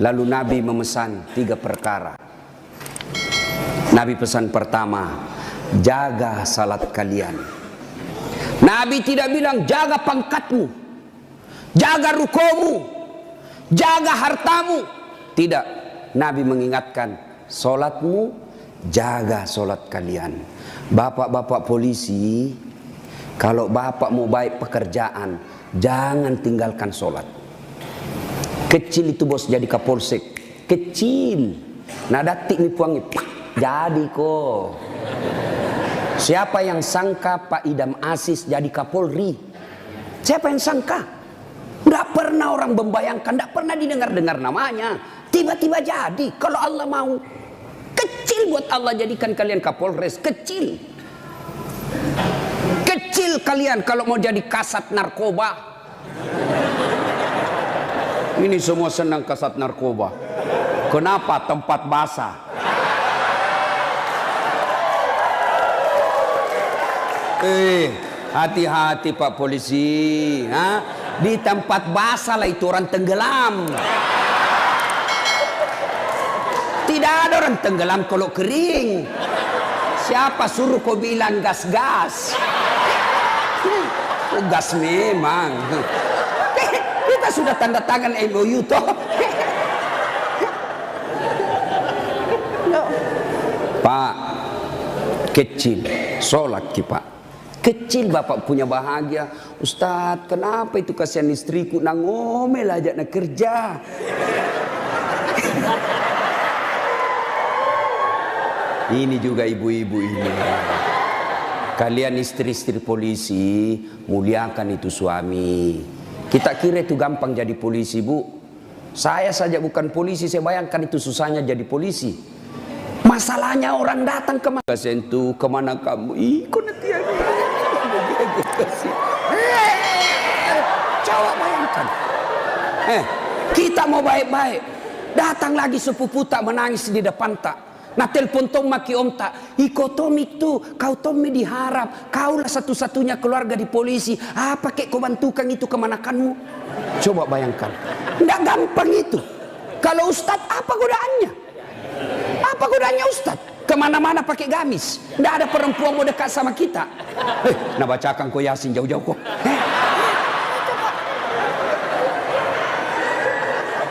Lalu Nabi memesan 3 perkara. Nabi pesan pertama, jaga salat kalian. Nabi tidak bilang jaga pangkatmu, jaga rukomu, jaga hartamu. Tidak. Nabi mengingatkan, salatmu, jaga salat kalian. Bapak-bapak polisi, kalau bapak mau baik pekerjaan, jangan tinggalkan salat. Kecil itu bos jadi kapolsek, kecil. Nah datik nih puangi, jadi kok. Siapa yang sangka Pak Idam Aziz jadi Kapolri? Siapa yang sangka? Tidak pernah orang membayangkan, tidak pernah didengar-dengar namanya. Tiba-tiba jadi, kalau Allah mau. Kecil buat Allah jadikan kalian Kapolres, kecil. Kecil kalian kalau mau jadi kasat narkoba. Ini semua senang kasat narkoba. Kenapa? Tempat basah. Hati-hati Pak Polisi. Di tempat basah lah itu orang tenggelam. Tidak ada orang tenggelam kalau kering. Siapa suruh kau bilang gas-gas? Gas memang. Kita sudah tanda tangan MOU toh. Pak, kecil, sholat ki Pak. Kecil bapak punya bahagia. Ustadz, kenapa itu kasihan istriku nang ngomel aja nak kerja. Ini juga ibu-ibu ini. Kalian istri-istri polisi, muliakan itu suami. Kita kira itu gampang jadi polisi, Bu. Saya saja bukan polisi, saya bayangkan itu susahnya jadi polisi. Masalahnya orang datang ke mana? Sentuh, kemana kamu? Ih, kok nanti ada. Coba bayangkan. Kita mau baik-baik. Datang lagi sepupu tak menangis di depan tak. Nah telepon Tom maki om tak. Iko Tomik tuh, kau Tommy diharap. Kaulah satu-satunya keluarga di polisi. Apa kek kau bantukan itu kemanakanmu? Coba bayangkan. Nggak gampang itu. Kalau Ustadz apa godaannya? Apa godaannya Ustadz? Kemana-mana pakai gamis. Nggak ada perempuan mau dekat sama kita. Nah bacakan kau Yasin jauh-jauh kok.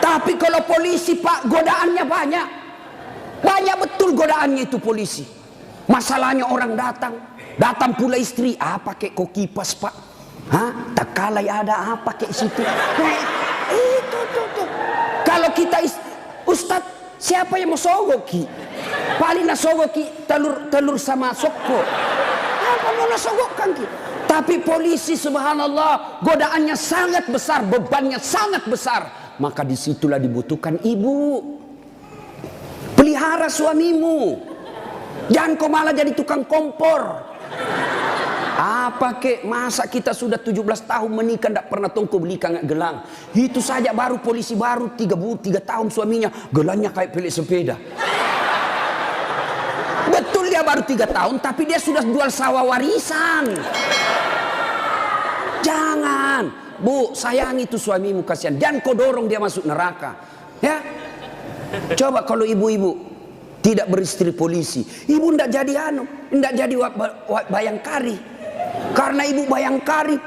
Tapi kalau polisi Pak, godaannya banyak. Banyak betul godaannya itu polisi. Masalahnya orang datang. Datang pula istri. Pakai kok kipas Pak? Tak kalai ada apa kayak situ. Itu tuh. Kalau kita Ustadz, siapa yang mau sogoki? Paling nak sogoki telur sama soko. Apa mau nasogokkan ki? Tapi polisi subhanallah godaannya sangat besar, bebannya sangat besar. Maka disitulah dibutuhkan ibu. Pelihara suamimu. Jangan kau malah jadi tukang kompor. Apa kek, masa kita sudah 17 tahun menikah tidak pernah tongko beli gelang. Itu saja baru polisi baru 3 tahun suaminya gelangnya kayak pelik sepeda. Betul dia baru 3 tahun tapi dia sudah jual sawah warisan. Jangan, Bu, sayangi itu suamimu kasihan. Dan kau dorong dia masuk neraka. Ya. Coba kalau ibu-ibu tidak beristri polisi, ibu ndak jadi ndak jadi bayangkari. Karena ibu bayangkari,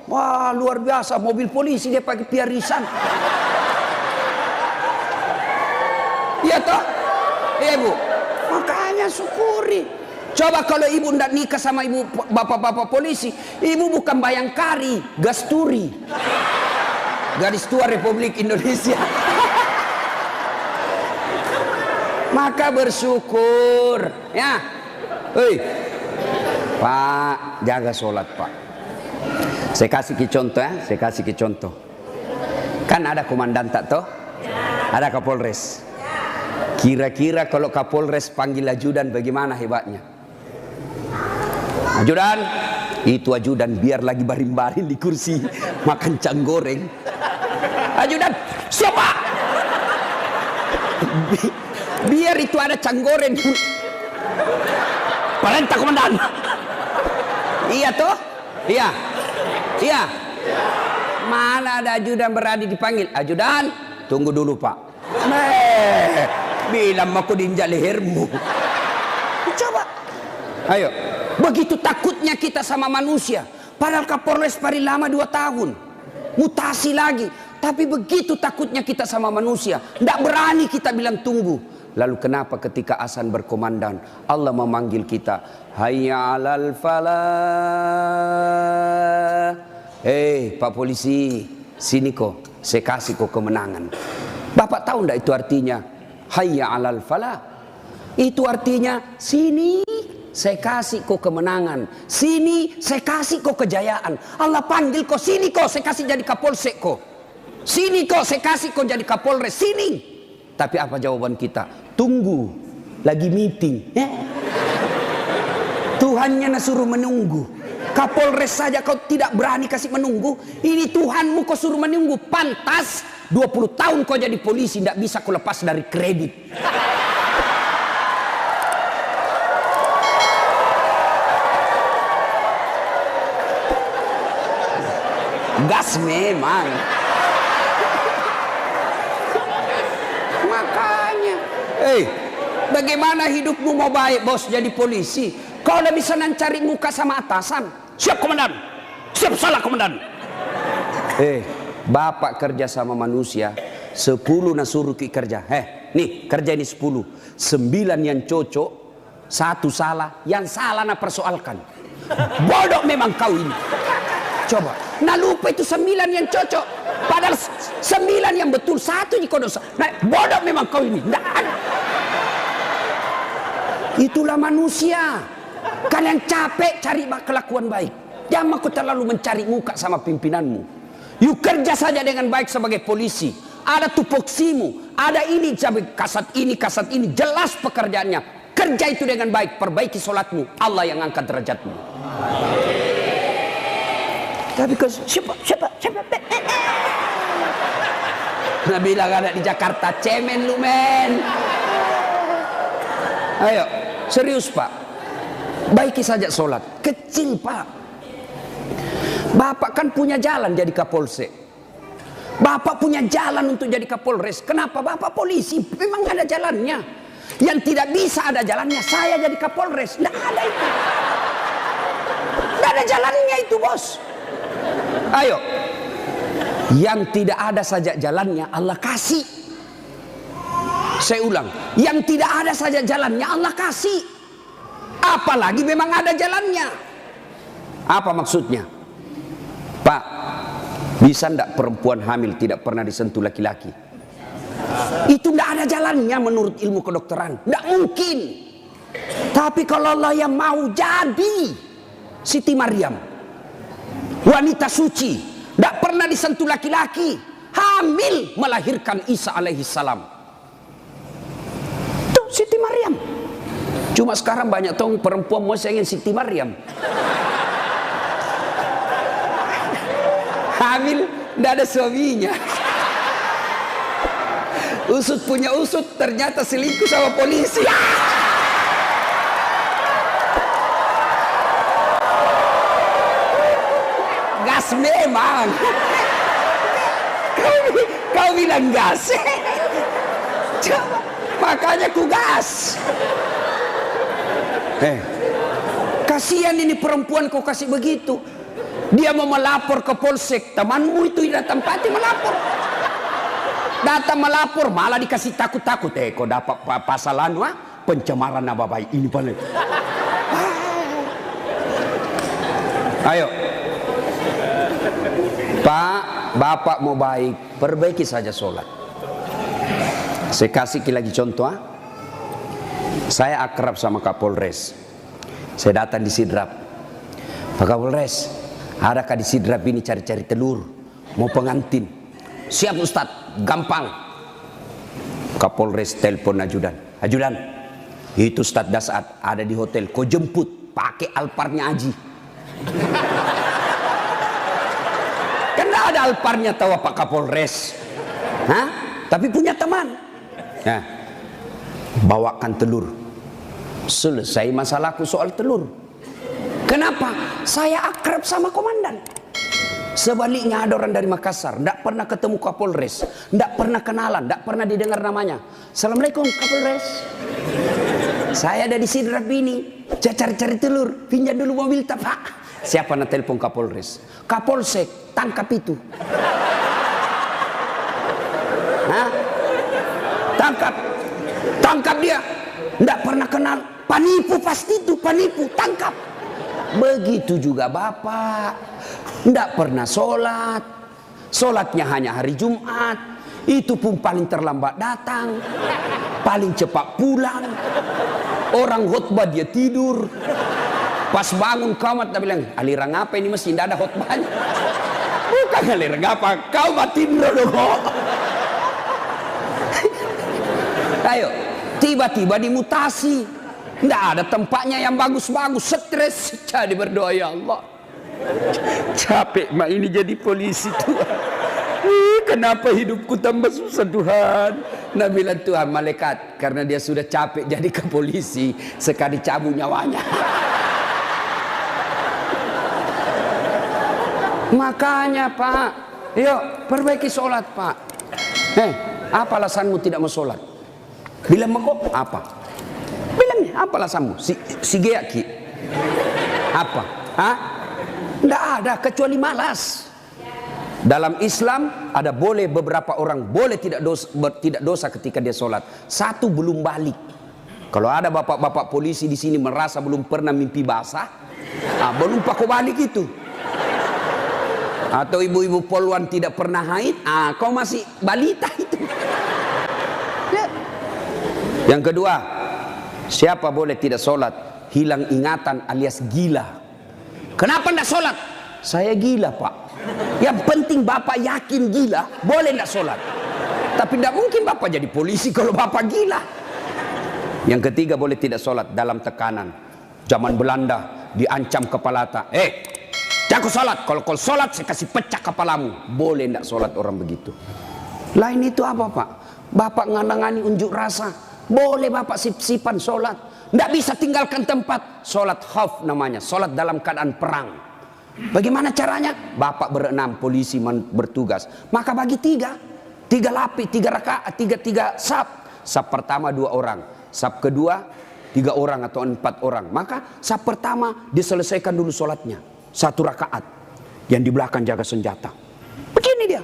wah luar biasa mobil polisi dia pakai piarisan. Iya toh? Iya Bu. Makanya syukuri. Coba kalau ibu ndak nikah sama ibu bapak-bapak polisi, ibu bukan bayangkari, gasturi. Gadis tua Republik Indonesia. Maka bersyukur ya. Pak, jaga sholat Pak. Saya kasih contoh ya, saya kasih contoh. Kan ada komandan tak toh? Ada Kapolres. Kira-kira kalau Kapolres panggil ajudan bagaimana hebatnya? Ajudan, itu ajudan biar lagi baring-baring di kursi makan canggoreng. Ajudan, siapa? Biar itu ada canggoreng. Perintah komandan. Iya toh? Iya. Iya. Mana ada ajudan berani dipanggil? Ajudan, tunggu dulu pak. Bilang aku diinjak lehermu. Coba. Ayo. Begitu takutnya kita sama manusia. Padahal Kapolres paling lama 2 tahun. Mutasi lagi. Tapi begitu takutnya kita sama manusia. Tidak berani kita bilang tunggu. Lalu kenapa ketika azan berkomandan Allah memanggil kita, hayya 'alal falah. Hei Pak Polisi, sini kok, saya kasih kok kemenangan. Bapak tahu enggak itu artinya hayya 'alal falah? Itu artinya sini saya kasih kok kemenangan, sini saya kasih kok kejayaan. Allah panggil kok, sini kok saya kasih jadi Kapolsek kok, sini kok saya kasih kok jadi Kapolres, sini. Tapi apa jawaban kita? Tunggu, lagi meeting. Tuhannya suruh menunggu. Kapolres saja kau tidak berani kasih menunggu. Ini Tuhanmu kau suruh menunggu. Pantas 20 tahun kau jadi polisi, tidak bisa kau lepas dari kredit. Gas memang. Makanya, bagaimana hidupmu mau baik bos jadi polisi? Kau udah bisa cari muka sama atasan. Siap komandan. Siap salah komandan. Bapak kerja sama manusia, 10 suruh ki kerja. Nih kerja ini 10, 9 yang cocok, 1 salah. Yang salah persoalkan. Bodoh memang kau ini. Coba, lupa itu 9 yang cocok. Padahal 9 yang betul, 1 jika dosa. Bodoh memang kau ini. Nggak ada. Itulah manusia. Kalian capek cari kelakuan baik. Jangan kau terlalu mencari muka sama pimpinanmu. Yuk kerja saja dengan baik sebagai polisi. Ada tupoksimu, ada ini, kasat ini, jelas pekerjaannya. Kerja itu dengan baik, perbaiki sholatmu. Allah yang angkat derajatmu. Tapi kau siapa? Nah bilang ada di Jakarta, cemen lu men. Ayo, serius pak. Baiki saja sholat. Kecil pak. Bapak kan punya jalan jadi Kapolsek. Bapak punya jalan untuk jadi Kapolres. Kenapa bapak polisi? Memang ada jalannya. Yang tidak bisa ada jalannya, saya jadi Kapolres. Tidak ada itu. Tidak ada jalannya itu bos. Ayo. Yang tidak ada saja jalannya Allah kasih. Saya ulang, yang tidak ada saja jalannya Allah kasih. Apalagi memang ada jalannya. Apa maksudnya? Pak, bisa ndak perempuan hamil tidak pernah disentuh laki-laki? Itu ndak ada jalannya menurut ilmu kedokteran. Ndak mungkin. Tapi kalau Allah yang mau jadi Siti Maryam, wanita suci, ndak pernah disentuh laki-laki, hamil melahirkan Isa alaihi salam. Tuh Siti Maryam. Cuma sekarang banyak tong perempuan mau ingin Siti Maryam. Hamil ndak ada suaminya. Usut punya usut, ternyata selingkuh sama polisi. Gas memang. Kau bilang gas. Coba, makanya ku gas. Kasihan ini perempuan kau kasih begitu. Dia mau melapor ke polsek, temanmu itu datang pati melapor. Datang melapor malah dikasih takut-takut. Kau dapat pasalan pencemaran nama baik ini paling. Ayo. Pak, bapak mau baik, perbaiki saja sholat. Saya kasih lagi contoh. Saya akrab sama Kapolres. Saya datang di Sidrap. Pak Kapolres, adakah di Sidrap ini cari-cari telur? Mau pengantin? Siap Ustadz, gampang. Kapolres telepon ajudan. Ajudan, itu Ustadz Dasat ada di hotel. Kau jemput, pakai Alparnya Aji. Karena ada Alparnya tahu Pak Kapolres. Tapi punya teman. Nah, bawakan telur. Selesai masalahku soal telur. Kenapa? Saya akrab sama komandan. Sebaliknya ada orang dari Makassar, tidak pernah ketemu Kapolres, tidak pernah kenalan, tidak pernah didengar namanya. Assalamualaikum Kapolres. Saya ada di Sidrap ini, saya cari-cari telur, pinjam dulu mobil Pak. Siapa nak telepon Kapolres? Kapolsek, tangkap itu. Hah? Tangkap dia. Tidak pernah kenal, penipu pasti itu, penipu, tangkap. Begitu juga Bapak, tidak pernah sholat, sholatnya hanya hari Jumat, itu pun paling terlambat datang, paling cepat pulang. Orang khutbah dia tidur, pas bangun kamat dia bilang, aliran apa ini mesti tidak ada khutbahnya. Bukan aliran apa, kau batin dulu. Ayo, tiba-tiba dimutasi. Tidak ada tempatnya yang bagus-bagus, stres. Jadi berdoa, ya Allah, capek mak ini jadi polisi Tuhan. Kenapa hidupku tambah susah Tuhan? Nah bilang Tuhan, malaikat, karena dia sudah capek jadi ke polisi, sekali cabut nyawanya. Makanya Pak, yuk perbaiki sholat Pak. Apa alasanmu tidak mau sholat? Bilang kok apa? Bilangnya apa alasanmu? Si geaki. Apa? Hah? Tidak ada kecuali malas. Dalam Islam ada boleh beberapa orang boleh tidak dosa ketika dia sholat. Satu, belum balik. Kalau ada bapak-bapak polisi di sini merasa belum pernah mimpi basah, belum pakai balik itu. Atau ibu-ibu poluan tidak pernah haid, kau masih balita itu. Ya. Yang kedua, siapa boleh tidak sholat? Hilang ingatan alias gila. Kenapa tidak sholat? Saya gila Pak. Yang penting Bapak yakin gila, boleh tidak sholat. Tapi tidak mungkin Bapak jadi polisi kalau Bapak gila. Yang ketiga, boleh tidak sholat dalam tekanan. Zaman Belanda diancam kepala tak. Jangan sholat. Kalau kau sholat saya kasih pecah kepalamu. Boleh tidak sholat orang begitu. Lain itu apa Pak? Bapak nganangani unjuk rasa. Boleh Bapak sip-sipan sholat. Tidak bisa tinggalkan tempat. Sholat khauf namanya. Sholat dalam keadaan perang. Bagaimana caranya? Bapak berenam, polisi bertugas. Maka bagi tiga lapis, 3 rakaat, tiga saf. Saf pertama 2 orang. Saf kedua 3 orang atau 4 orang. Maka saf pertama diselesaikan dulu sholatnya. 1 rakaat. Yang di belakang jaga senjata. Begini dia.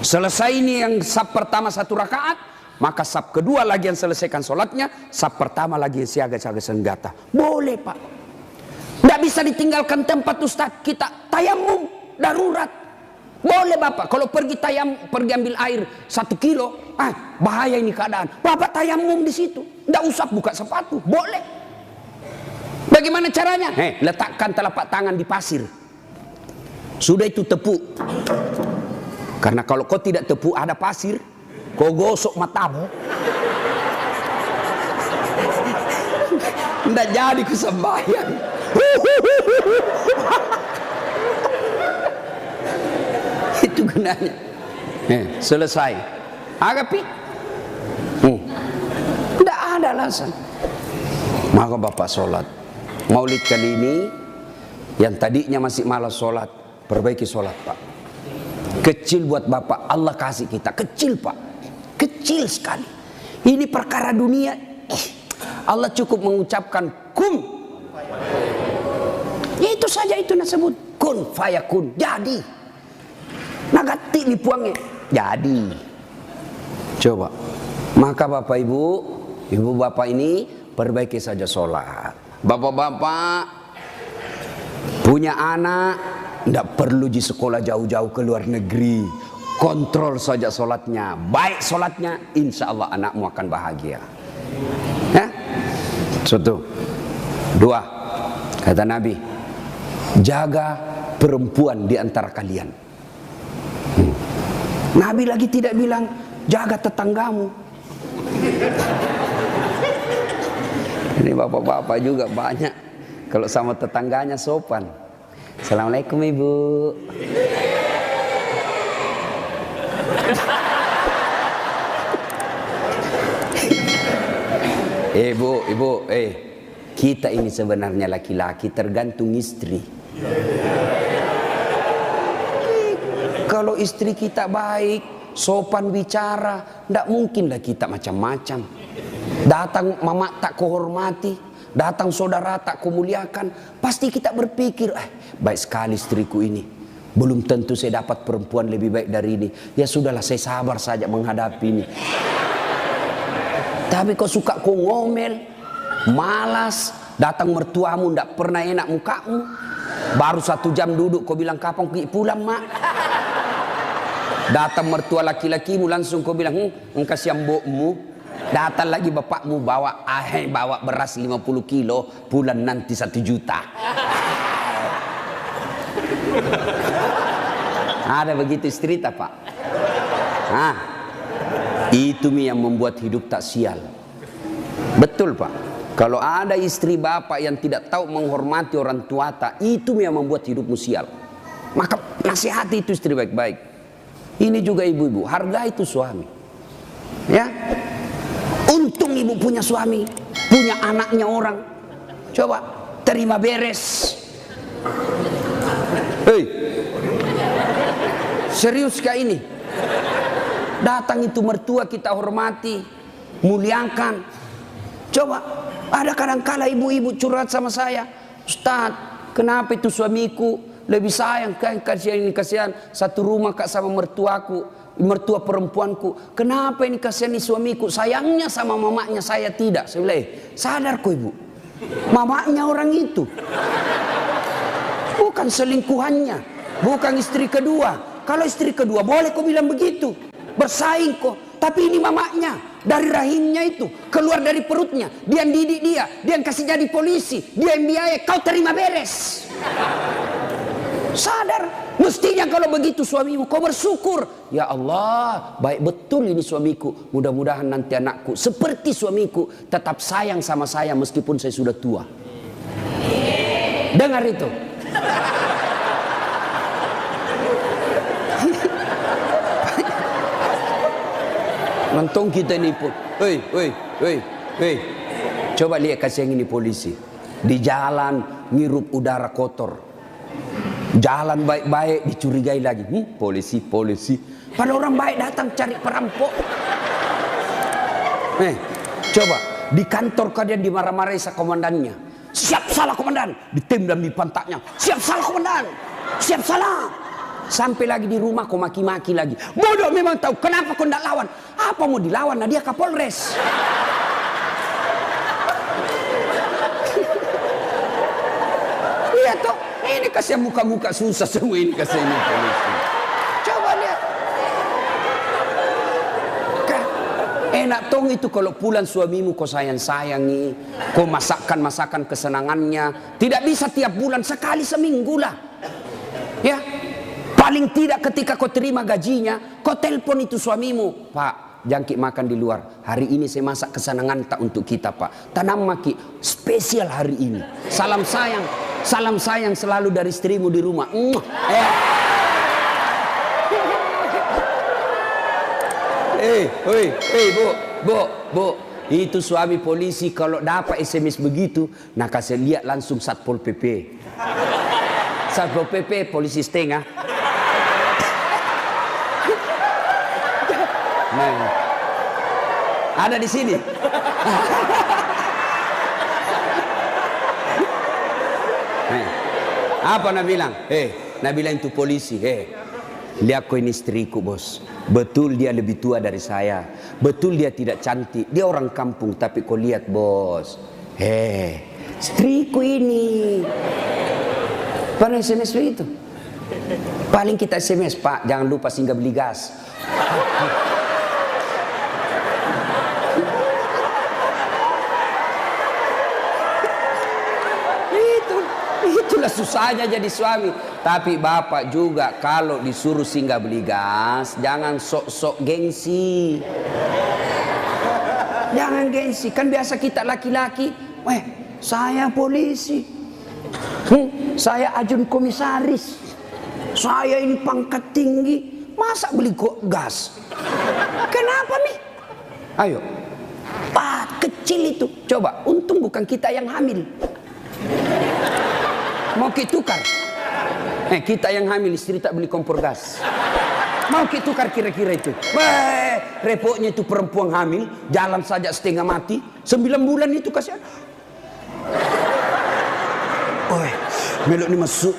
Selesai ini yang saf pertama 1 rakaat. Maka saf kedua lagi yang selesaikan sholatnya, saf pertama lagi yang siaga-siaga senjata. Boleh Pak. Tidak bisa ditinggalkan tempat Ustaz. Kita tayamum darurat. Boleh Bapak. Kalau pergi ambil air 1 kilo, bahaya ini keadaan. Bapak tayamum di situ. Tidak usah buka sepatu. Boleh. Bagaimana caranya? Letakkan telapak tangan di pasir. Sudah itu tepuk. Karena kalau kau tidak tepuk ada pasir, kau gosok matamu. Tidak jadi kesembahyang. Itu gunanya. Selesai. Agapi. Tidak ada alasan. Maka Bapak sholat. Maulid kali ini, yang tadinya masih malas sholat, perbaiki sholat Pak. Kecil buat Bapak, Allah kasih kita. Kecil Pak. Kecil sekali. Ini perkara dunia. Allah cukup mengucapkan kun. Itu saja itu disebut kun fayakun. Jadi. Nagati dipuangnya. Jadi. Coba. Maka Bapak Ibu Bapak ini perbaiki saja sholat. Bapak-bapak punya anak, tidak perlu di sekolah jauh-jauh ke luar negeri. Kontrol saja sholatnya. Baik sholatnya, insya Allah anakmu akan bahagia. Ya? 1. 2. Kata Nabi, jaga perempuan di antara kalian. Nabi lagi tidak bilang jaga tetanggamu. Ini bapak-bapak juga banyak. Kalau sama tetangganya sopan. Assalamualaikum Ibu. Ibu, kita ini sebenarnya laki-laki tergantung istri. Kalau istri kita baik, sopan bicara, tidak mungkinlah kita macam-macam. Datang mama tak kuhormati, datang saudara tak kumuliakan, pasti kita berpikir, baik sekali istriku ini. Belum tentu saya dapat perempuan lebih baik dari ini. Ya sudahlah, saya sabar saja menghadapi ini. Tapi kau suka kau ngomel, malas, datang mertuamu tidak pernah enak mukamu. Baru 1 jam duduk kau bilang kapan pulang mak. Datang mertua laki-lakimu langsung kau bilang kasihan mbokmu. Datang lagi bapakmu bawa beras 50 kilo, pulang nanti 1 juta. Ada begitu istri tak pak? Itu yang membuat hidup tak sial. Betul pak. Kalau ada istri bapak yang tidak tahu menghormati orang tua tak, itu yang membuat hidupmu sial. Maka nasihati itu istri baik-baik. Ini juga ibu-ibu, hargai itu suami. Ya, untung ibu punya suami, punya anaknya orang. Coba terima beres. Serius kah ini? Datang itu mertua kita hormati, muliakan. Coba, ada kadang-kala ibu-ibu curhat sama saya, Ustaz, kenapa itu suamiku lebih sayang kan kasihan satu rumah kak sama mertua perempuanku. Kenapa ini kasihan nih suamiku, sayangnya sama mamanya saya tidak. Saya bilang, sadar kok ibu, mamanya orang itu, bukan selingkuhannya, bukan istri kedua. Kalau istri kedua boleh kau bilang begitu, bersaing kok. Tapi ini mamanya, dari rahimnya itu, keluar dari perutnya, dia yang didik dia yang kasih jadi polisi, dia yang biaya, kau terima beres. Sadar, mestinya kalau begitu suamimu, kau bersyukur. Ya Allah, baik betul ini suamiku. Mudah-mudahan nanti anakku seperti suamiku, tetap sayang sama saya meskipun saya sudah tua. Dengar itu. Nonton kita ini pun, coba lihat kasih yang ini polisi. Di jalan ngirup udara kotor. Jalan baik-baik dicurigai lagi. Polisi. Pada orang baik datang cari perampok. Coba di kantor kalian dimarah-marahi sa komandannya. Siap salah komandan, ditendang di pantatnya. Siap salah komandan, siap salah. Sampai lagi di rumah kau maki-maki lagi. Bodoh memang tahu kenapa kau tidak lawan. Apa mau dilawan? Nah dia Kapolres. Lihat tuh, ini kasih muka-muka susah semua ini kasih ini polisi. Coba lihat. Enak tong itu kalau pulang suamimu kau sayang-sayangi, kau masakan kesenangannya. Tidak bisa tiap bulan, sekali seminggu lah. Ya. Paling tidak ketika kau terima gajinya, kau telepon itu suamimu. Pak, jangkit makan di luar. Hari ini saya masak kesenangan tak untuk kita pak. Tanam maki spesial hari ini. Salam sayang selalu dari istrimu di rumah. Bu, itu suami polisi kalau dapat SMS begitu, nah kasih lihat langsung Satpol PP. Satpol PP polisi setengah. Nah, ada di sini. Apa nak bilang? Nak bilang itu polisi. Lihat kau ini istriku bos. Betul dia lebih tua dari saya. Betul dia tidak cantik. Dia orang kampung. Tapi kau lihat bos. Istriku ini. Pernah SMS begitu? Paling kita SMS, Pak, jangan lupa singgah beli gas. Itulah susahnya jadi suami. Tapi bapak juga kalau disuruh singgah beli gas, jangan sok-sok gengsi. Jangan gengsi. Kan biasa kita laki-laki, saya polisi, saya ajun komisaris, saya ini pangkat tinggi, masa beli gas? Kenapa nih? Ayo, Pak, kecil itu. Coba, untung bukan kita yang hamil. Mau kita tukar? Kita yang hamil, istri tak beli kompor gas. Mau kita tukar kira-kira itu? Repotnya itu perempuan hamil, jalan saja setengah mati, 9 bulan itu kasihan. Melok ni masuk.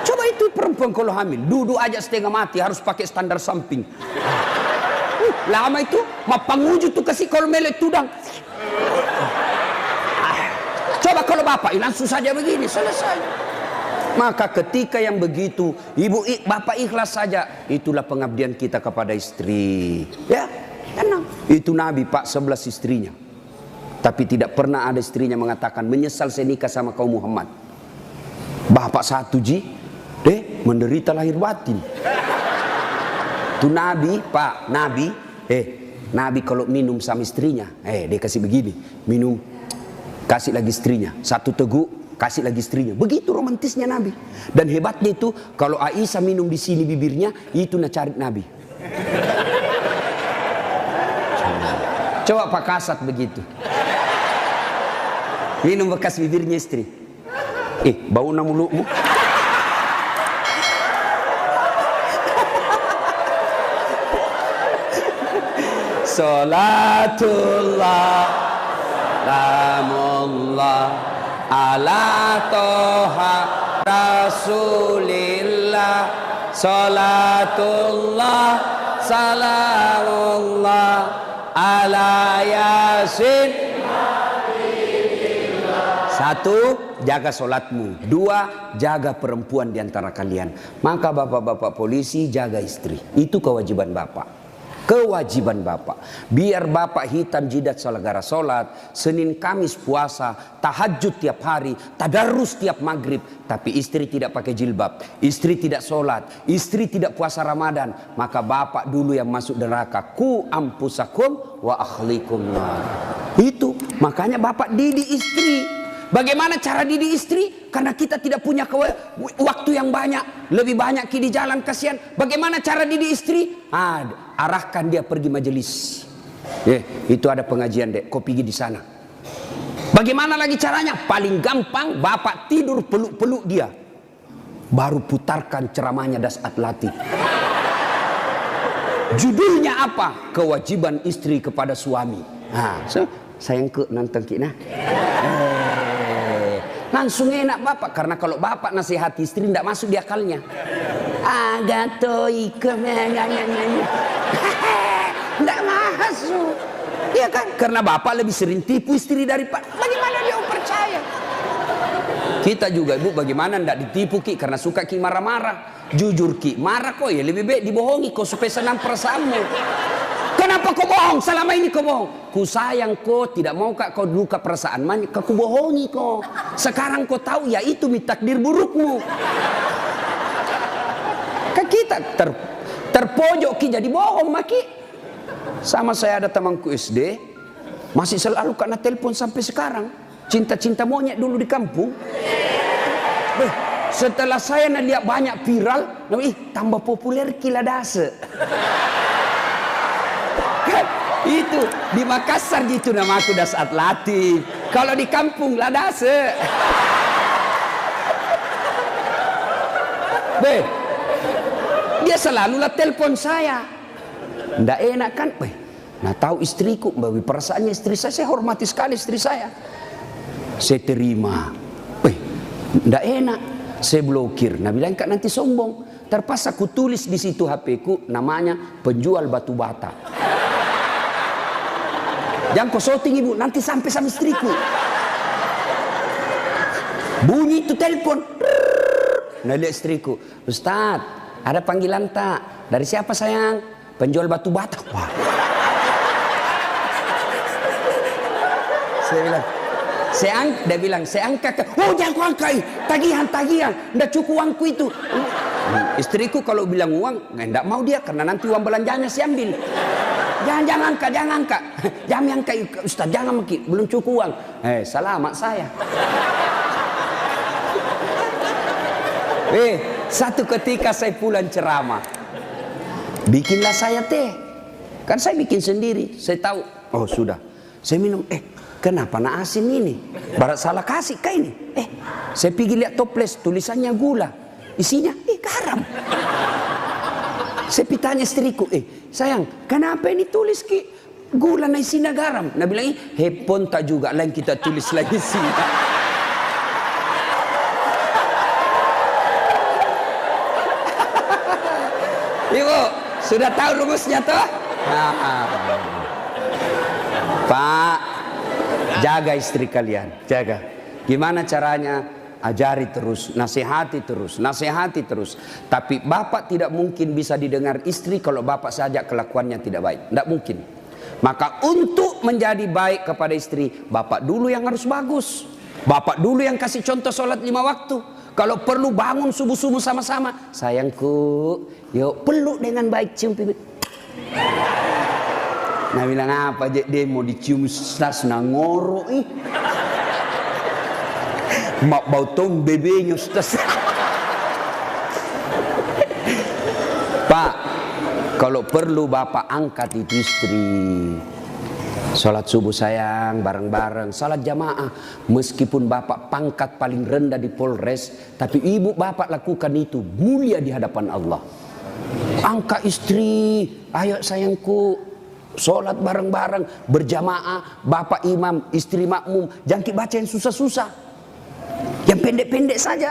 Coba itu perempuan kalau hamil, duduk aja setengah mati, harus pakai standar samping. Lama itu, mapanguju tuh kasih kalau melek tudang. Coba kalau bapak, langsung saja begini, selesai. Maka ketika yang begitu, bapak ikhlas saja, itulah pengabdian kita kepada istri. Ya, tenang. Itu Nabi Pak 11 istrinya. Tapi tidak pernah ada istrinya mengatakan menyesal saya nikah sama kau Muhammad. Bapak satu menderita lahir batin. Itu Nabi Pak, Nabi kalau minum sama istrinya, dia kasih begini, minum, kasih lagi istrinya, satu teguk, kasih lagi istrinya. Begitu romantisnya Nabi. Dan hebatnya itu, kalau Aisyah minum di sini bibirnya, itu cari Nabi. Coba Pak Kasat begitu. Minum bekas bibirnya istri. Bau mulutmu. Salatullah, salamullah ala toha rasulillah, salatullah salamullah ala yasin. Satu, jaga solatmu. Dua, jaga perempuan di antara kalian. Maka bapak-bapak polisi jaga istri. Itu kewajiban bapak. Kewajiban bapak. Biar bapak hitam jidat gara solat, Senin Kamis puasa, tahajud tiap hari, tadarus tiap maghrib, tapi istri tidak pakai jilbab, istri tidak solat, istri tidak puasa Ramadan, maka bapak dulu yang masuk neraka. Ku ampusakum wa akhlikum. Itu makanya bapak didik istri. Bagaimana cara didik istri? Karena kita tidak punya waktu yang banyak, lebih banyak di jalan, kasihan. Bagaimana cara didik istri? Arahkan dia pergi majelis. Itu ada pengajian dek, kau pergi di sana. Bagaimana lagi caranya? Paling gampang, bapak tidur peluk-peluk dia, baru putarkan ceramahnya Dasat Latif. Judulnya apa? Kewajiban istri kepada suami. Sayang ke nonton kita. Langsung enak bapak, karena kalau bapak nasihati istri tidak masuk di akalnya. Tidak masuk, ya kan? Karena bapak lebih sering tipu istri daripada. Bagaimana dia percaya? Kita juga ibu, bagaimana tidak ditipu ki? Karena suka ki marah-marah. Jujur ki, marah kok ya lebih baik dibohongi kok supaya senang perasaanmu. Kenapa kau bohong? Selama ini kau bohong. Ku sayang kau, tidak mau kau luka perasaan. Kau bohongi kau. Sekarang kau tahu ya itu takdir burukmu. Kan kita terpojok ki jadi bohong maki. Sama saya ada temanku SD, masih selalu kena telepon sampai sekarang. Cinta-cinta monyet dulu di kampung. Setelah saya lihat banyak viral, tambah populer kila dase. Itu di Makassar gitu nama aku Dasat Latif. Kalau di kampung Ladase. Dia selalu lah telepon saya. Nggak enak kan? Nah tahu istriku, bagi perasaannya istri saya hormati sekali istri saya. Saya terima. Nggak enak. Saya blokir. Nah bilang kak nanti sombong. Terpaksa ku tulis di situ HP-ku namanya penjual batu bata. Jangan kau shooting ibu, nanti sampai sama istriku. Bunyi itu telepon. Nah lihat istriku, Ustaz, ada panggilan tak? Dari siapa sayang? Penjual batu bata. Wah. Saya bilang, dia bilang, saya angkat. Oh jangan kau angkat, tagihan. Nggak cukup uangku itu. Istriku kalau bilang uang, nggak mau dia karena nanti uang belanjanya saya ambil. Jangan angkat. Jangan angkat Ustaz, jangan maki, belum cukup uang. Selamat saya. Satu ketika saya pulang ceramah. Bikinlah saya teh. Kan saya bikin sendiri. Saya tahu, oh sudah. Saya minum, kenapa nak asin ini? Barat salah kasih kah ini? Saya pergi lihat toples, tulisannya gula. Isinya, garam. Saya tanya istriku, sayang, kenapa ini tulis gula na isinya garam? Nah bilang, hepon tak juga, lain kita tulis lagi isinya. Ibu, sudah tahu rumusnya toh? Pak, jaga istri kalian, jaga. Gimana caranya? Ajari terus, nasihati terus, nasihati terus. Tapi bapak tidak mungkin bisa didengar istri kalau bapak saja kelakuannya tidak baik. Tidak mungkin. Maka untuk menjadi baik kepada istri, bapak dulu yang harus bagus. Bapak dulu yang kasih contoh sholat 5 waktu. Kalau perlu bangun subuh-subuh sama-sama. Sayangku, yuk peluk dengan baik, cium pipi. Nah bilang apa aja dia mau dicium stas ngoro mak bau tong bebenya stas. Pak, kalau perlu bapak angkat itu istri. Salat subuh sayang, bareng-bareng, salat jamaah. Meskipun bapak pangkat paling rendah di Polres, tapi ibu bapak lakukan itu mulia di hadapan Allah. Angkat istri, ayo sayangku, salat bareng-bareng, berjamaah, bapak imam, istri makmum. Jangan baca yang susah-susah, yang pendek-pendek saja.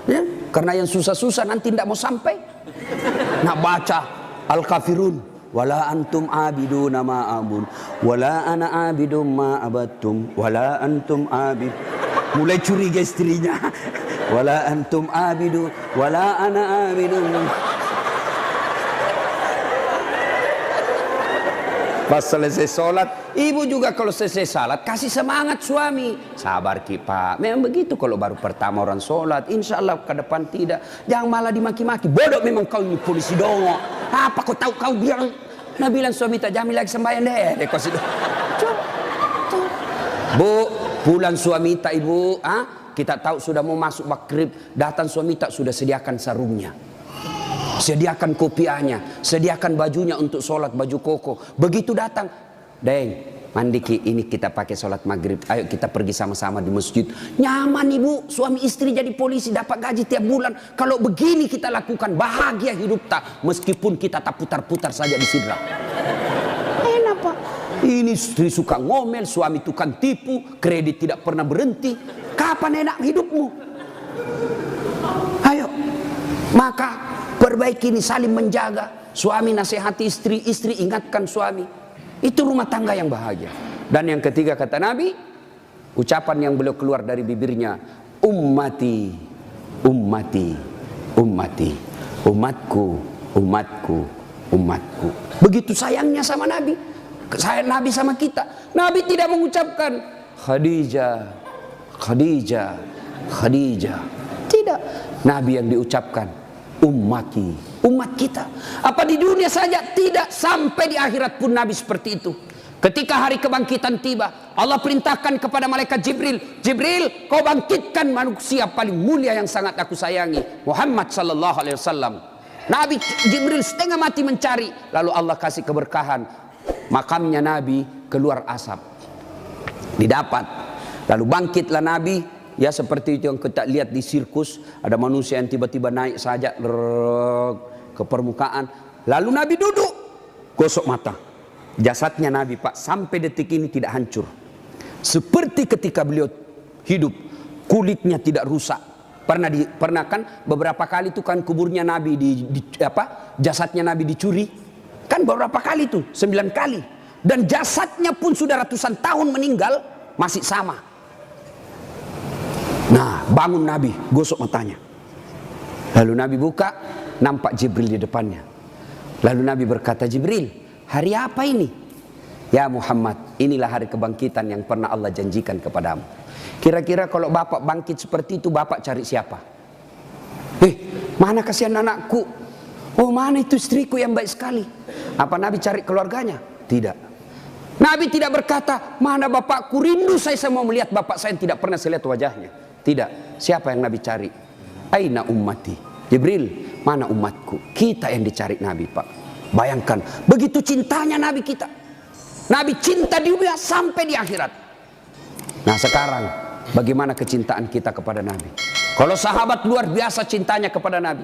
Ya? Karena yang susah-susah nanti tidak mau sampai. Nak baca Al-Kafirun. Wala antum abiduna ma abun, wala ana abidum ma abattum, wala antum abid. Mulai curiga istrinya. Wala antum abidu, wala ana abidum. Pas selesai sholat, ibu juga kalau selesai sholat kasih semangat suami. Sabar ki pak, memang begitu kalau baru pertama orang sholat. Insya Allah ke depan tidak. Jangan malah dimaki-maki. Bodoh memang kau ini polisi dongo. Apa kau tahu kau bilang? Nah bilang suami tak jamin lagi sembahyang deh. Kau sudah. Bu, pulang suami tak ibu. Kita tahu sudah mau masuk maghrib. Datang suami tak sudah sediakan sarungnya. Sediakan kopiahnya, sediakan bajunya untuk sholat, baju koko. Begitu datang, Deng, mandi ki, ini kita pakai sholat maghrib. Ayo kita pergi sama-sama di masjid. Nyaman ibu, suami istri jadi polisi, dapat gaji tiap bulan. Kalau begini kita lakukan, bahagia hidup tak. Meskipun kita tak putar-putar saja di sidra. Enak pak. Ini istri suka ngomel, suami tukang tipu, kredit tidak pernah berhenti. Kapan enak hidupmu? Ayo, maka perbaiki ini, saling menjaga. Suami nasihati istri, istri ingatkan suami. Itu rumah tangga yang bahagia. Dan yang ketiga kata Nabi, ucapan yang beliau keluar dari bibirnya, ummati, ummati, ummati, umatku, umatku, umatku. Begitu sayangnya sama Nabi. Sayang Nabi sama kita. Nabi tidak mengucapkan Khadijah, Khadijah, Khadijah. Tidak. Nabi yang diucapkan ummati, umat kita. Apa di dunia saja? Tidak, sampai di akhirat pun Nabi seperti itu. Ketika hari kebangkitan tiba, Allah perintahkan kepada malaikat Jibril, Jibril, kau bangkitkan manusia paling mulia yang sangat aku sayangi, Muhammad sallallahu alaihi wasallam. Nabi Jibril setengah mati mencari, lalu Allah kasih keberkahan. Makamnya Nabi keluar asap. Didapat. Lalu bangkitlah Nabi. Ya seperti itu yang kita lihat di sirkus, ada manusia yang tiba-tiba naik saja ke permukaan. Lalu Nabi duduk, gosok mata. Jasadnya Nabi pak sampai detik ini tidak hancur. Seperti ketika beliau hidup, kulitnya tidak rusak. Pernah kan beberapa kali itu kan kuburnya Nabi jasadnya Nabi dicuri. Kan beberapa kali itu, 9 kali. Dan jasadnya pun sudah ratusan tahun meninggal, masih sama. Nah, bangun Nabi, gosok matanya. Lalu Nabi buka, nampak Jibril di depannya. Lalu Nabi berkata, Jibril, hari apa ini? Ya Muhammad, inilah hari kebangkitan yang pernah Allah janjikan kepadamu. Kira-kira kalau bapak bangkit seperti itu, bapak cari siapa? Mana kasihan anakku? Oh, mana itu istriku yang baik sekali? Apa Nabi cari keluarganya? Tidak. Nabi tidak berkata, mana bapakku, rindu saya mau melihat bapak saya yang tidak pernah saya lihat wajahnya. Tidak. Siapa yang Nabi cari? Aina ummati. Jibril, mana umatku? Kita yang dicari Nabi pak. Bayangkan, begitu cintanya Nabi kita. Nabi cinta di dunia sampai di akhirat. Nah sekarang bagaimana kecintaan kita kepada Nabi? Kalau sahabat luar biasa cintanya kepada Nabi.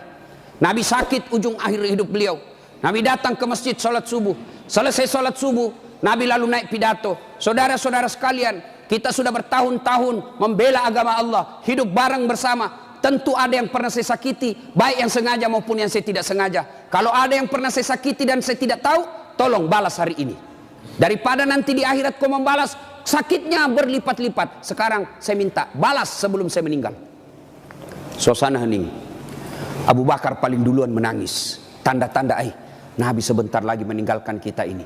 Nabi sakit ujung akhir hidup beliau. Nabi datang ke masjid sholat subuh. Selesai sholat subuh, Nabi lalu naik pidato. Saudara-saudara sekalian, kita sudah bertahun-tahun membela agama Allah, hidup bareng bersama. Tentu ada yang pernah saya sakiti, baik yang sengaja maupun yang saya tidak sengaja. Kalau ada yang pernah saya sakiti dan saya tidak tahu, tolong balas hari ini. Daripada nanti di akhirat kau membalas, sakitnya berlipat-lipat. Sekarang saya minta balas sebelum saya meninggal. Suasana hening. Abu Bakar paling duluan menangis. Tanda-tanda Nabi sebentar lagi meninggalkan kita ini.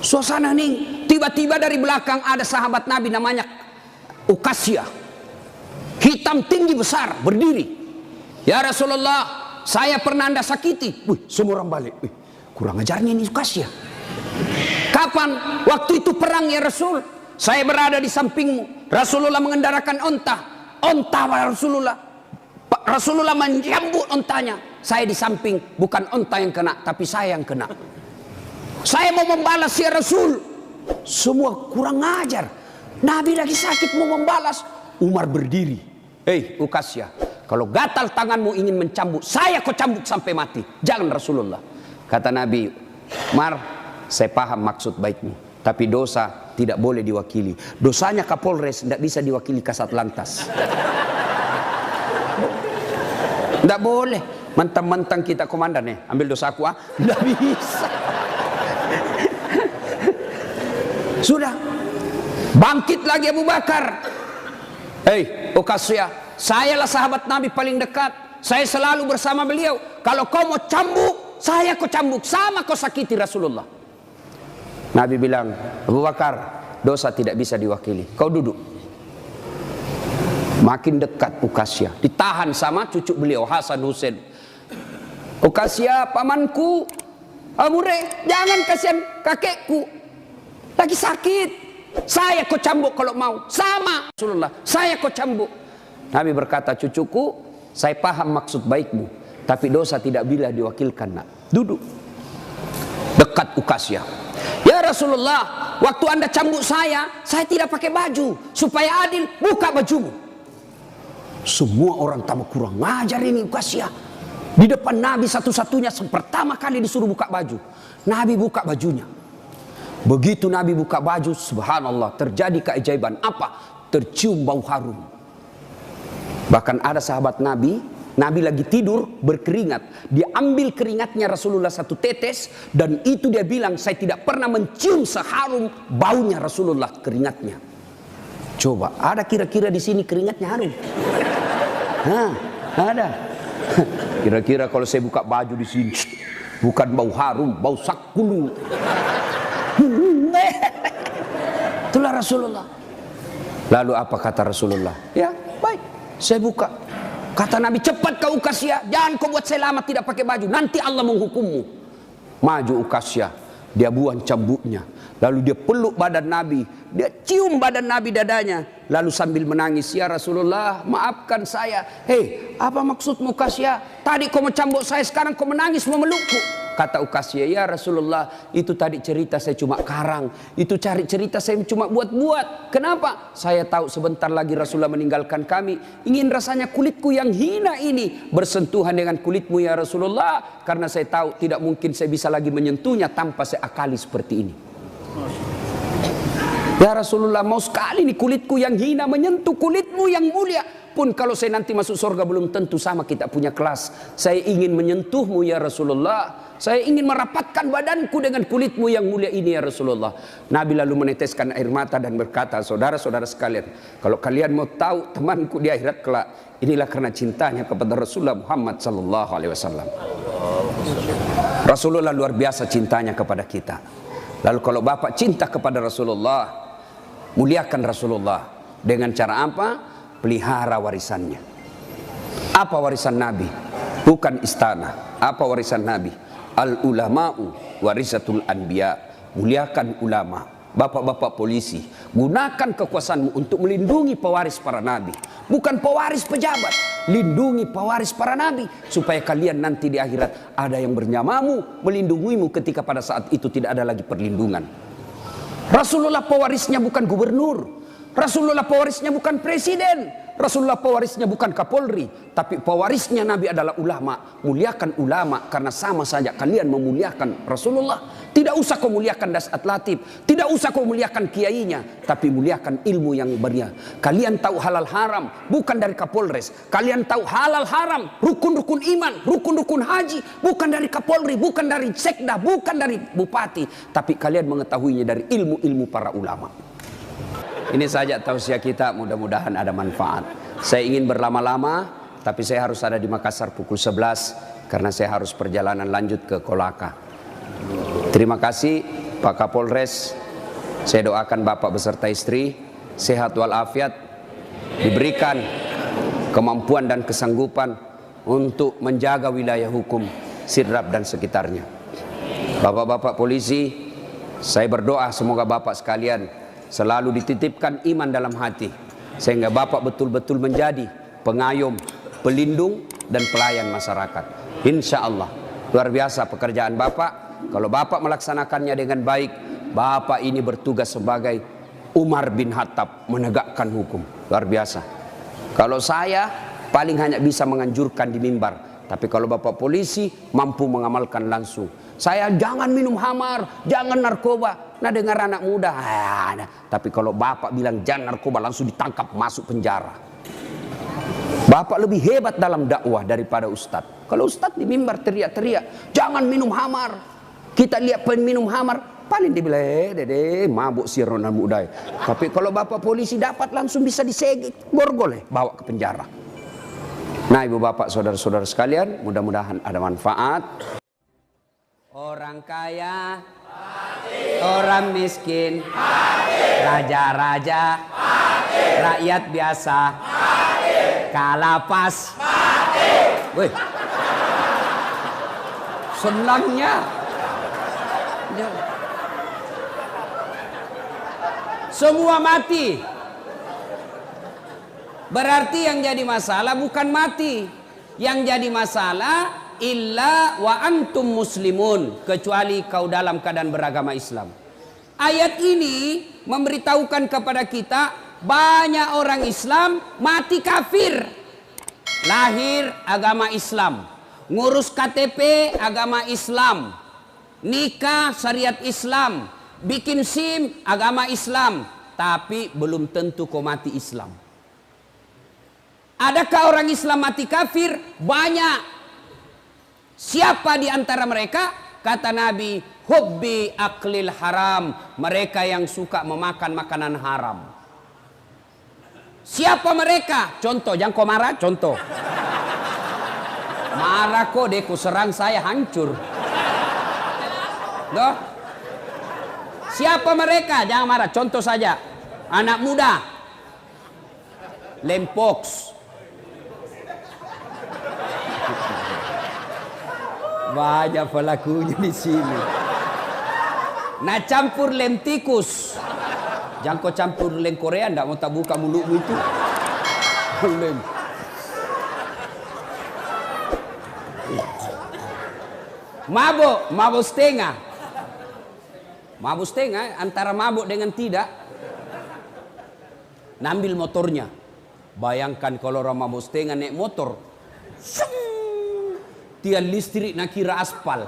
Suasana hening. Tiba-tiba dari belakang ada sahabat Nabi namanya Uqasyah. Hitam tinggi besar berdiri. Ya Rasulullah, saya pernah Anda sakiti. Semua orang balik. Kurang ajarnya ini Uqasyah. Kapan? Waktu itu perang ya Rasul. Saya berada di sampingmu. Rasulullah mengendarakan onta. Onta Rasulullah. Rasulullah menyambut ontanya. Saya di samping, bukan onta yang kena, tapi saya yang kena. Saya mau membalas ya Rasul. Semua kurang ajar. Nabi lagi sakit mau membalas. Umar berdiri. Uqasyah, kalau gatal tanganmu ingin mencambuk, saya kau cambuk sampai mati. Jangan Rasulullah. Kata Nabi, Umar, saya paham maksud baikmu, tapi dosa tidak boleh diwakili. Dosanya Kapolres tidak bisa diwakili Kasat Lantas. Tidak boleh. Mentang-mentang kita komandan ambil dosa aku tidak bisa. Sudah. Bangkit lagi Abu Bakar. Uqasyah, sayalah sahabat Nabi paling dekat. Saya selalu bersama beliau. Kalau kau mau cambuk, saya kau cambuk. Sama kau sakiti Rasulullah. Nabi bilang, Abu Bakar, dosa tidak bisa diwakili. Kau duduk. Makin dekat Uqasyah. Ditahan sama cucu beliau, Hasan Husain. Uqasyah, pamanku. Amure, jangan kasihan kakekku. Lagi sakit. Saya kau cambuk kalau mau. Sama Rasulullah, saya kau cambuk. Nabi berkata, cucuku, saya paham maksud baikmu, tapi dosa tidak bila diwakilkan. Duduk. Dekat Uqasyah. Ya Rasulullah, waktu Anda cambuk saya tidak pakai baju. Supaya adil, buka bajumu. Semua orang tambah kurang ngajar ini Uqasyah. Di depan Nabi satu-satunya pertama kali disuruh buka baju. Nabi buka bajunya. Begitu Nabi buka baju, subhanallah, terjadi keajaiban. Apa? Tercium bau harum. Bahkan ada sahabat Nabi, Nabi lagi tidur berkeringat. Dia ambil keringatnya Rasulullah satu tetes, dan itu dia bilang, saya tidak pernah mencium seharum baunya Rasulullah keringatnya. Coba, ada kira-kira di sini keringatnya harum? Ada. Kira-kira kalau saya buka baju di sini, bukan bau harum, bau sakulu. Itulah Rasulullah. Lalu apa kata Rasulullah? Ya baik, saya buka. Kata Nabi, cepat kau Uqasyah, jangan kau buat saya lama tidak pakai baju, nanti Allah menghukummu. Maju Uqasyah, dia buang cambuknya. Lalu dia peluk badan Nabi, dia cium badan Nabi dadanya. Lalu sambil menangis, ya Rasulullah, maafkan saya. Apa maksudmu Uqasyah? Tadi kau mencambuk saya, sekarang kau menangis memelukku. Kata Uqasyah, ya Rasulullah, itu tadi cerita saya cuma karang. Itu cari cerita saya cuma buat-buat. Kenapa? Saya tahu sebentar lagi Rasulullah meninggalkan kami. Ingin rasanya kulitku yang hina ini bersentuhan dengan kulitmu ya Rasulullah. Karena saya tahu tidak mungkin saya bisa lagi menyentuhnya tanpa saya akali seperti ini. Ya Rasulullah, mau sekali nih kulitku yang hina menyentuh kulitmu yang mulia. Pun kalau saya nanti masuk surga belum tentu sama kita punya kelas. Saya ingin menyentuhmu ya Rasulullah. Saya ingin merapatkan badanku dengan kulitmu yang mulia ini ya Rasulullah. Nabi lalu meneteskan air mata dan berkata, saudara-saudara sekalian, kalau kalian mau tahu temanku di akhirat kelak, inilah karena cintanya kepada Rasulullah Muhammad sallallahu alaihi wasallam. Rasulullah luar biasa cintanya kepada kita. Lalu kalau Bapak cinta kepada Rasulullah, muliakan Rasulullah dengan cara apa? Pelihara warisannya. Apa warisan Nabi? Bukan istana. Apa warisan Nabi? Al-ulama'u warisatul anbiya. Muliakan ulama. Bapak-bapak polisi, gunakan kekuasaanmu untuk melindungi pewaris para nabi. Bukan pewaris pejabat. Lindungi pewaris para nabi. Supaya kalian nanti di akhirat ada yang bernyamamu, melindungimu ketika pada saat itu tidak ada lagi perlindungan. Rasulullah pewarisnya bukan gubernur. Rasulullah pewarisnya bukan presiden. Rasulullah pewarisnya bukan Kapolri, tapi pewarisnya Nabi adalah ulama. Muliakan ulama karena sama saja kalian memuliakan Rasulullah. Tidak usah kau muliakan Dasat Latif, tidak usah kau muliakan kiainya, tapi muliakan ilmu yang benar. Kalian tahu halal haram bukan dari Kapolres. Kalian tahu halal haram, rukun-rukun iman, rukun-rukun haji bukan dari Kapolri, bukan dari sekda, bukan dari bupati, tapi kalian mengetahuinya dari ilmu-ilmu para ulama. Ini saja tausiah kita, mudah-mudahan ada manfaat. Saya ingin berlama-lama, tapi saya harus ada di Makassar pukul 11 karena saya harus perjalanan lanjut ke Kolaka. Terima kasih Pak Kapolres. Saya doakan Bapak beserta istri sehat walafiat, diberikan kemampuan dan kesanggupan untuk menjaga wilayah hukum Sidrap dan sekitarnya. Bapak-bapak polisi, saya berdoa semoga Bapak sekalian selalu dititipkan iman dalam hati, sehingga Bapak betul-betul menjadi pengayom, pelindung, dan pelayan masyarakat. Insya Allah, luar biasa pekerjaan Bapak. Kalau Bapak melaksanakannya dengan baik, Bapak ini bertugas sebagai Umar bin Khattab, menegakkan hukum. Luar biasa. Kalau saya paling hanya bisa menganjurkan di mimbar, tapi kalau Bapak polisi mampu mengamalkan langsung. Saya jangan minum khamar, jangan narkoba. Nah, dengar anak muda, tapi kalau Bapak bilang jangan narkoba, langsung ditangkap masuk penjara. Bapak lebih hebat dalam dakwah daripada ustadz. Kalau ustadz di mimbar teriak-teriak, jangan minum khamar. Kita lihat peminum khamar, paling dibilang, dede, mabuk si Ronald Muda. Tapi kalau Bapak polisi dapat langsung bisa disegit, borgol, bawa ke penjara. Nah, ibu bapak, saudara-saudara sekalian, mudah-mudahan ada manfaat. Orang kaya, mati. Orang miskin, raja-raja, rakyat biasa, mati. Kalapas, mati. Wih, senangnya. Semua mati. Berarti yang jadi masalah bukan mati. Yang jadi masalah illa wa antum muslimun, kecuali kau dalam keadaan beragama Islam. Ayat ini memberitahukan kepada kita banyak orang Islam mati kafir. Lahir agama Islam, ngurus KTP agama Islam, nikah syariat Islam, bikin SIM agama Islam, tapi belum tentu kau mati Islam. Adakah orang Islam mati kafir? Banyak. Siapa di antara mereka? Kata Nabi, hubbi aklil haram, mereka yang suka memakan makanan haram. Siapa mereka? Contoh, jangan kau marah, contoh. Marah kok deh, ku serang saya hancur. Loh? Siapa mereka? Jangan marah, contoh saja. Anak muda, lempoks. Banyak pelakunya di sini. Nah, campur lem tikus. Jangan kau campur lem Korea, ndak mau tak buka mulutmu itu. Lem. Mabuk setengah. Mabuk setengah antara mabuk dengan tidak. Nambil motornya. Bayangkan kalau orang mabuk setengah naik motor. Tiang listrik nak kira aspal.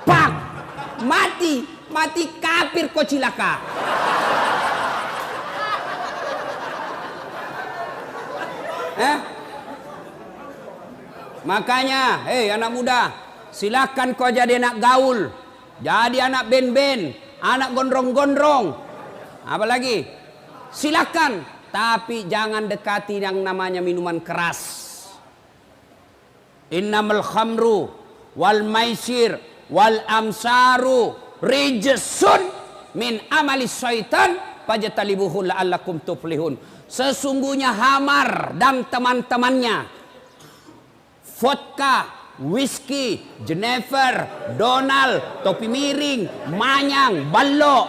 Pak, mati kafir kau cilaka. Makanya, hei anak muda, silakan kau jadi anak gaul, jadi anak ben-ben, anak gondrong-gondrong, apa lagi? Silakan, tapi jangan dekati yang namanya minuman keras. Innamal khamru wal maisir wal amsaru rijsun min amali syaitan fajtalibuhu la'allakum tuflihun. Sesungguhnya hamar dan teman-temannya, vodka, whisky, Jenever, Donald, topi miring, manyang, balok.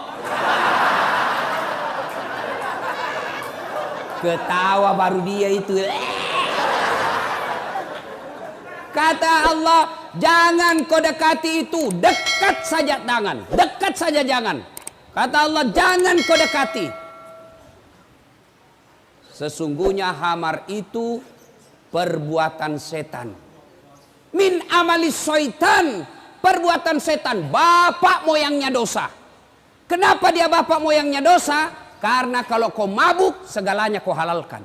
Ketawa baru dia itu. Kata Allah, jangan kau dekati itu, dekat saja jangan, dekat saja jangan. Kata Allah, jangan kau dekati. Sesungguhnya khamar itu perbuatan setan. Min amalis syaitan, perbuatan setan, bapak moyangnya dosa. Kenapa dia bapak moyangnya dosa? Karena kalau kau mabuk, segalanya kau halalkan.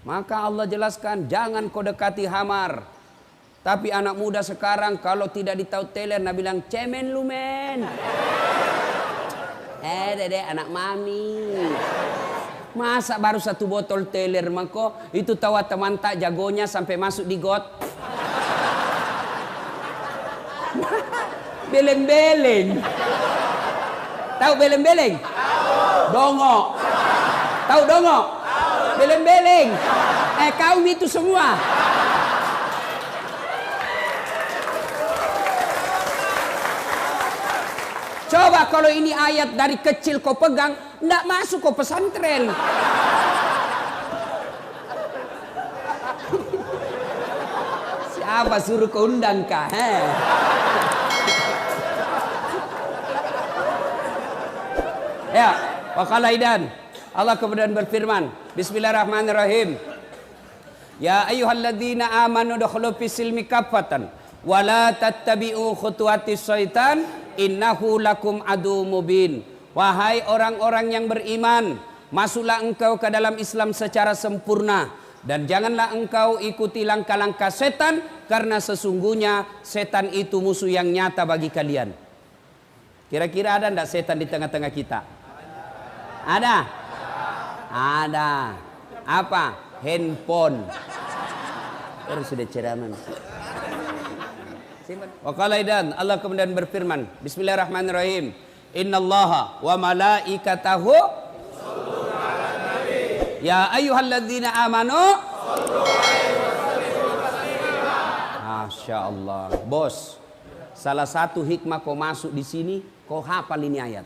Maka Allah jelaskan, jangan kau dekati khamar. Tapi anak muda sekarang kalau tidak ditahu teler, nah bilang, cemen lu men. Dede anak mami. Masa baru 1 botol teler mako itu tawa teman tak jagonya sampai masuk di got. Beleng-beleng. Tahu beleng-beleng? Dongo. Tahu dongo? Beleng-beleng. Kaum itu semua. Coba kalau ini ayat dari kecil kau pegang, ndak masuk kau pesantren. Siapa suruh kau undang kah? Ya, wakalaidan. Allah kemudian berfirman, Bismillahirrahmanirrahim. Ya ayyuhalladzina amanu dukhulu fis silmi kaffatan wa la tattabi'u khutuwatis syaitan innahu lakum adu mubin. Wahai orang-orang yang beriman, masuklah engkau ke dalam Islam secara sempurna dan janganlah engkau ikuti langkah-langkah setan, karena sesungguhnya setan itu musuh yang nyata bagi kalian. Kira-kira ada enggak setan di tengah-tengah kita? Ada? Ada. Apa? Handphone. Terus sudah ceramah. Wakalaidan, Allah kemudian berfirman, Bismillahirrahmanirrahim. Innallaha wa malaikatahu ya ayyuhalladzina amanu. Masya Allah, bos. Salah satu hikmah kau masuk di sini, kau hafal ini ayat.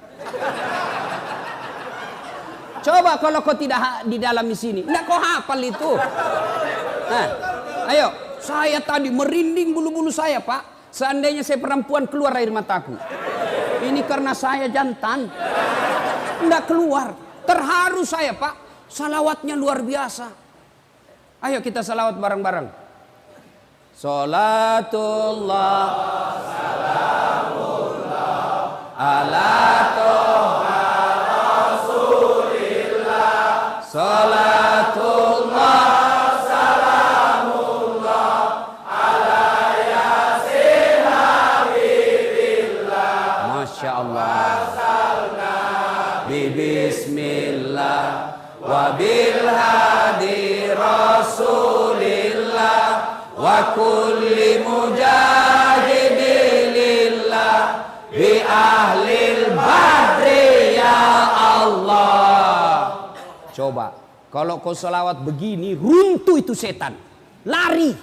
Coba kalau kau tidak di dalam di sini, enggak kau hafal itu. Nah, ayo, saya tadi merinding bulu-bulu saya, Pak. Seandainya saya perempuan keluar air mataku. Ini karena saya jantan. Enggak keluar. Terharu saya, Pak. Salawatnya luar biasa. Ayo kita salawat bareng-bareng. Salatullah salamullah ala toha rasulillah. Salatullah salamullah ala yasin habibillah. Masya Allah. Bismillah wa bil hadi rasulillah wa kulli mujahidilillah bi ahlil badri ya Allah. Coba kalau kau selawat begini, runtuh itu setan, lari.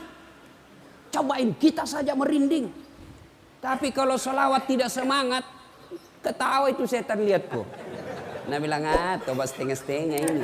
Cobain, kita saja merinding. Tapi kalau selawat tidak semangat, ketawa itu setan, lihat kok. Nah bilang, tobat setengah-setengah ini.